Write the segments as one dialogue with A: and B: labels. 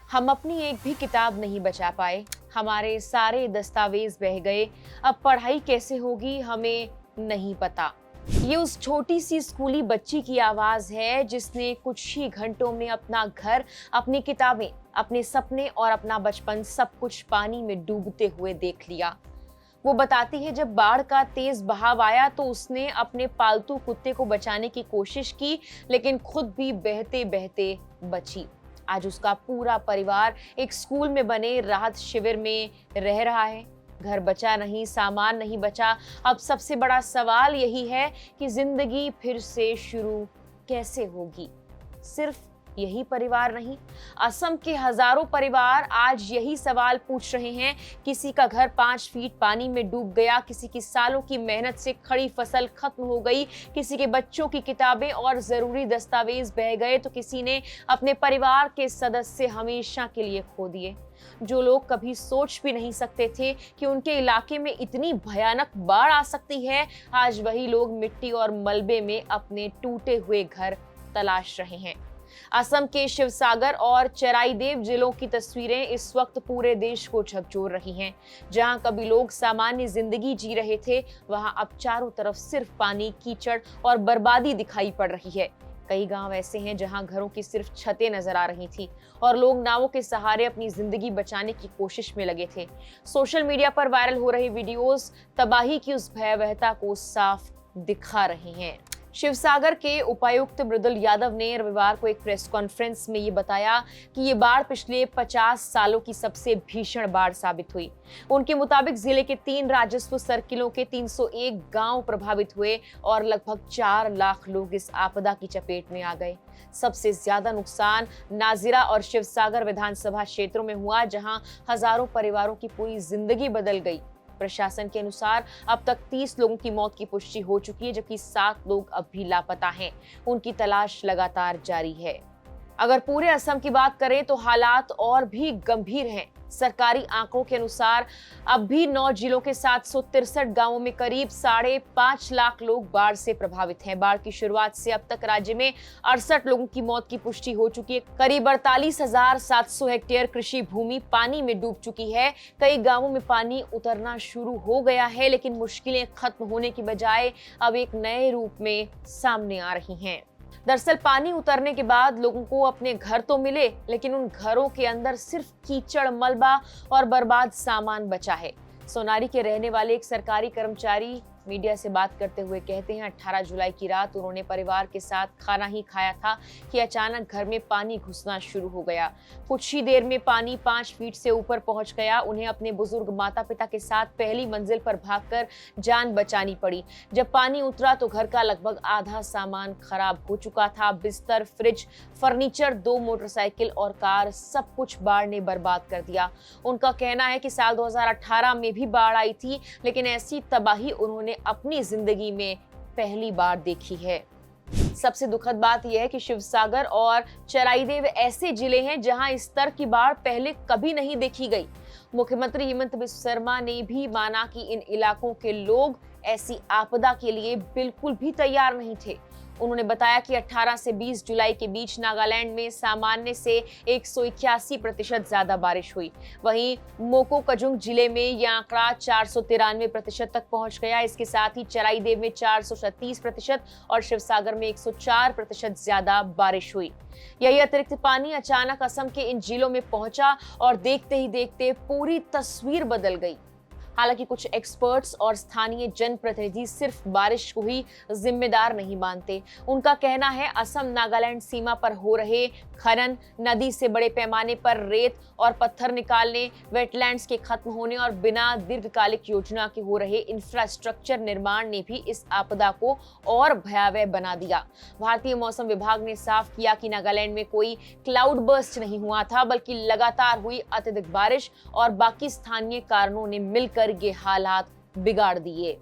A: हम अपनी एक भी किताब नहीं बचा पाए, हमारे सारे दस्तावेज बह गए। अब पढ़ाई कैसे होगी हमें नहीं पता। ये उस छोटी सी स्कूली बच्ची की आवाज है जिसने कुछ ही घंटों में अपना घर, अपनी किताबें, अपने सपने और अपना बचपन सब कुछ पानी में डूबते हुए देख लिया। वो बताती है, जब बाढ़ का तेज बहाव आया तो उसने अपने पालतू कुत्ते को बचाने की कोशिश की, लेकिन खुद भी बहते बहते बची। आज उसका पूरा परिवार एक स्कूल में बने राहत शिविर में रह रहा है। घर बचा नहीं, सामान नहीं बचा। अब सबसे बड़ा सवाल यही है कि जिंदगी फिर से शुरू कैसे होगी। सिर्फ यही परिवार नहीं, असम के हजारों परिवार आज यही सवाल पूछ रहे हैं। किसी का घर 5 फीट पानी में डूब गया, किसी की सालों की मेहनत से खड़ी फसल खत्म हो गई, किसी के बच्चों की किताबें और जरूरी दस्तावेज बह गए, तो किसी ने अपने परिवार के सदस्य हमेशा के लिए खो दिए। जो लोग कभी सोच भी नहीं सकते थे कि उनके इलाके में इतनी भयानक बाढ़ आ सकती है, आज वही लोग मिट्टी और मलबे में अपने टूटे हुए घर तलाश रहे हैं। असम के शिवसागर और चराईदेव जिलों की तस्वीरें इस वक्त पूरे देश को झकझोर रही हैं। जहां कभी लोग सामान्य जिंदगी जी रहे थे, वहां अब चारों तरफ सिर्फ पानी, कीचड़ और बर्बादी दिखाई पड़ रही है। कई गांव ऐसे हैं जहां घरों की सिर्फ छतें नजर आ रही थी और लोग नावों के सहारे अपनी जिंदगी बचाने की कोशिश में लगे थे। सोशल मीडिया पर वायरल हो रही वीडियोस तबाही की उस भयावहता को साफ दिखा रही हैं। शिवसागर के उपायुक्त मृदुल यादव ने रविवार को एक प्रेस कॉन्फ्रेंस में ये बताया कि ये बाढ़ पिछले 50 सालों की सबसे भीषण बाढ़ साबित हुई। उनके मुताबिक जिले के 3 राजस्व सर्किलों के 301 गांव प्रभावित हुए और लगभग 4 लाख लोग इस आपदा की चपेट में आ गए। सबसे ज्यादा नुकसान नाजिरा और शिवसागर विधानसभा क्षेत्रों में हुआ, जहां हजारों परिवारों की पूरी जिंदगी बदल गई। प्रशासन के अनुसार अब तक 30 लोगों की मौत की पुष्टि हो चुकी है, जबकि 7 लोग अब भी लापता हैं। उनकी तलाश लगातार जारी है। अगर पूरे असम की बात करें तो हालात और भी गंभीर हैं। सरकारी आंकड़ों के अनुसार अब भी 9 जिलों के 763 गांवों में करीब 5.5 लाख लोग बाढ़ से प्रभावित हैं। बाढ़ की शुरुआत से अब तक राज्य में 68 लोगों की मौत की पुष्टि हो चुकी है। करीब 48,700 हेक्टेयर कृषि भूमि पानी में डूब चुकी है। कई गांवों में पानी उतरना शुरू हो गया है, लेकिन मुश्किलें खत्म होने की बजाय अब एक नए रूप में सामने आ रही हैं। दरअसल पानी उतरने के बाद लोगों को अपने घर तो मिले, लेकिन उन घरों के अंदर सिर्फ कीचड़, मलबा और बर्बाद सामान बचा है। सोनारी के रहने वाले एक सरकारी कर्मचारी मीडिया से बात करते हुए कहते हैं, 18 जुलाई की रात उन्होंने परिवार के साथ खाना ही खाया था कि अचानक घर में पानी घुसना शुरू हो गया। कुछ ही देर में पानी 5 फीट से ऊपर पहुंच गया। उन्हें अपने बुजुर्ग माता पिता के साथ पहली मंजिल पर भागकर जान बचानी पड़ी। जब पानी उतरा तो घर का लगभग आधा सामान खराब हो चुका था। बिस्तर, फ्रिज, फर्नीचर, 2 मोटरसाइकिल और कार, सब कुछ बाढ़ ने बर्बाद कर दिया। उनका कहना है कि साल 2018 में भी बाढ़ आई थी, लेकिन ऐसी तबाही उन्होंने अपनी जिंदगी में पहली बार देखी है। सबसे दुखद बात यह है कि शिवसागर और चराईदेव ऐसे जिले हैं जहां इस स्तर की बाढ़ पहले कभी नहीं देखी गई। मुख्यमंत्री हेमंत बिस्वा शर्मा ने भी माना कि इन इलाकों के लोग ऐसी आपदा के लिए बिल्कुल भी तैयार नहीं थे। उन्होंने बताया कि 18 से 20 जुलाई के बीच नागालैंड में सामान्य से 181% ज्यादा बारिश हुई। वहीं मोकोकचुंग जिले में यह आंकड़ा 493% तक पहुंच गया। इसके साथ ही चराईदेव में 436% और शिवसागर में 104% ज्यादा बारिश हुई। यही अतिरिक्त पानी अचानक असम के इन जिलों में पहुंचा और देखते ही देखते पूरी तस्वीर बदल गई। हालांकि कुछ एक्सपर्ट्स और स्थानीय जनप्रतिनिधि सिर्फ बारिश को ही जिम्मेदार नहीं मानते। उनका कहना है, असम नागालैंड सीमा पर हो रहे खनन, नदी से बड़े पैमाने पर रेत और पत्थर निकालने, वेटलैंड्स के खत्म होने और बिना दीर्घकालिक योजना के हो रहे इंफ्रास्ट्रक्चर निर्माण ने भी इस आपदा को और भयावह बना दिया। भारतीय मौसम विभाग ने साफ किया कि नागालैंड में कोई क्लाउड बर्स्ट नहीं हुआ था, बल्कि लगातार हुई अत्यधिक बारिश और बाकी स्थानीय कारणों ने मिलकर ये हालात बिगाड़ दिए।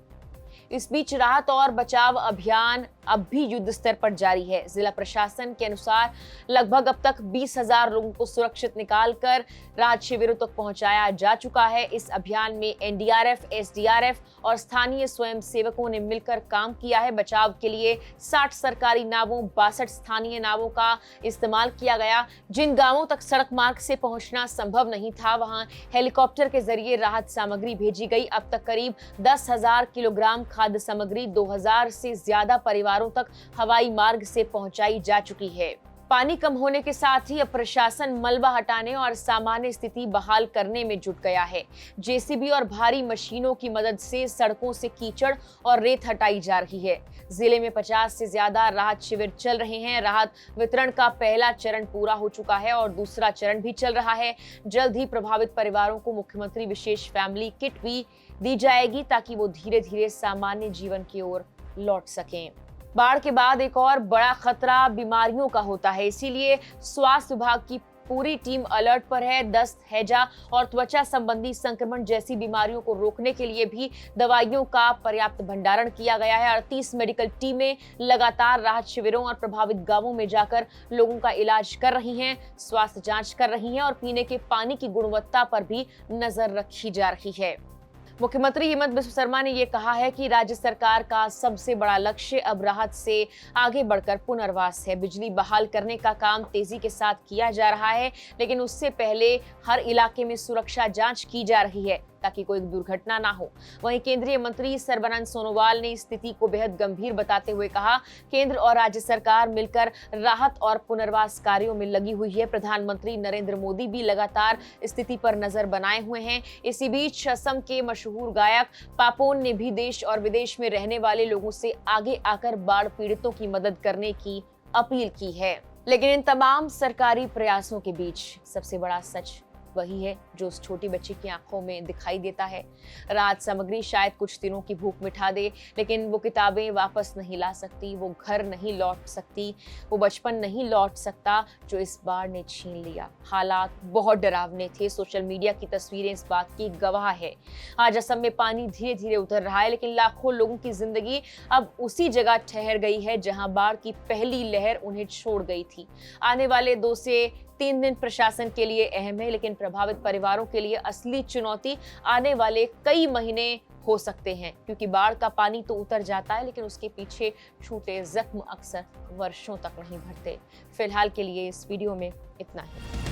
A: इस बीच राहत और बचाव अभियान अब भी युद्ध स्तर पर जारी है। जिला प्रशासन के अनुसार लगभग अब तक 20,000 लोगों को सुरक्षित निकालकर राहत शिविरों तक पहुंचाया जा चुका है। इस अभियान में एनडीआरएफ, एसडीआरएफ और स्थानीय स्वयं सेवकों ने मिलकर काम किया है। बचाव के लिए 60 सरकारी नावों, 62 स्थानीय नावों का इस्तेमाल किया गया। जिन गांवों तक सड़क मार्ग से पहुंचना संभव नहीं था, वहां हेलीकॉप्टर के जरिए राहत सामग्री भेजी गई। अब तक करीब 10,000 किलोग्राम खाद्य सामग्री 2,000 से ज्यादा परिवारों तक हवाई मार्ग से पहुंचाई जा चुकी है। पानी कम होने के साथ ही अब प्रशासन मलबा हटाने और सामान्य स्थिति बहाल करने में जुट गया है। जेसीबी और भारी मशीनों की मदद से सड़कों से कीचड़ और रेत हटाई जा रही है। जिले में 50 से ज्यादा राहत शिविर चल रहे हैं। राहत वितरण का पहला चरण पूरा हो चुका है और दूसरा चरण भी चल रहा है। जल्द ही प्रभावित परिवारों को मुख्यमंत्री विशेष फैमिली किट भी दी जाएगी ताकि वो धीरे धीरे सामान्य जीवन की ओर लौट सकें। बाढ़ के बाद एक और बड़ा खतरा बीमारियों का होता है, इसीलिए स्वास्थ्य विभाग की पूरी टीम अलर्ट पर है। दस्त, हैजा और त्वचा संबंधी संक्रमण जैसी बीमारियों को रोकने के लिए भी दवाइयों का पर्याप्त भंडारण किया गया है। 38 मेडिकल टीमें लगातार राहत शिविरों और प्रभावित गांवों में जाकर लोगों का इलाज कर रही हैं, स्वास्थ्य जांच कर रही हैं और पीने के पानी की गुणवत्ता पर भी नजर रखी जा रही है। मुख्यमंत्री हेमंत बिस्व शर्मा ने ये कहा है कि राज्य सरकार का सबसे बड़ा लक्ष्य अब राहत से आगे बढ़कर पुनर्वास है। बिजली बहाल करने का काम तेजी के साथ किया जा रहा है, लेकिन उससे पहले हर इलाके में सुरक्षा जांच की जा रही है ताकि कोई दुर्घटना ना हो। वहीं केंद्रीय मंत्री सर्बानंद सोनोवाल ने स्थिति को बेहद गंभीर बताते हुए कहा, केंद्र और राज्य सरकार मिलकर राहत और पुनर्वास कार्यों में लगी हुई है। प्रधानमंत्री नरेंद्र मोदी भी लगातार स्थिति पर नजर बनाए हुए हैं। इसी बीच असम के मशहूर गायक पापोन ने भी देश और विदेश में रहने वाले लोगों से आगे आकर बाढ़ पीड़ितों की मदद करने की अपील की है। लेकिन इन तमाम सरकारी प्रयासों के बीच सबसे बड़ा सच वही है जो उस छोटी बच्ची की आंखों में दिखाई देता है। राहत सामग्री शायद कुछ दिनों की भूख मिटा दे, लेकिन वो किताबें वापस नहीं ला सकती, वो घर नहीं लौट सकती, वो बचपन नहीं लौट सकता जो इस बाढ़ ने छीन लिया। हालात बहुत डरावने थे। सोशल मीडिया की तस्वीरें इस बात की गवाह है। आज असम में पानी धीरे धीरे उतर रहा है, लेकिन लाखों लोगों की जिंदगी अब उसी जगह ठहर गई है जहां बाढ़ की पहली लहर उन्हें छोड़ गई थी। आने वाले 2 से 3 दिन प्रशासन के लिए अहम है, लेकिन प्रभावित परिवारों के लिए असली चुनौती आने वाले कई महीने हो सकते हैं, क्योंकि बाढ़ का पानी तो उतर जाता है, लेकिन उसके पीछे छूटे जख्म अक्सर वर्षों तक नहीं भरते। फिलहाल के लिए इस वीडियो में इतना ही।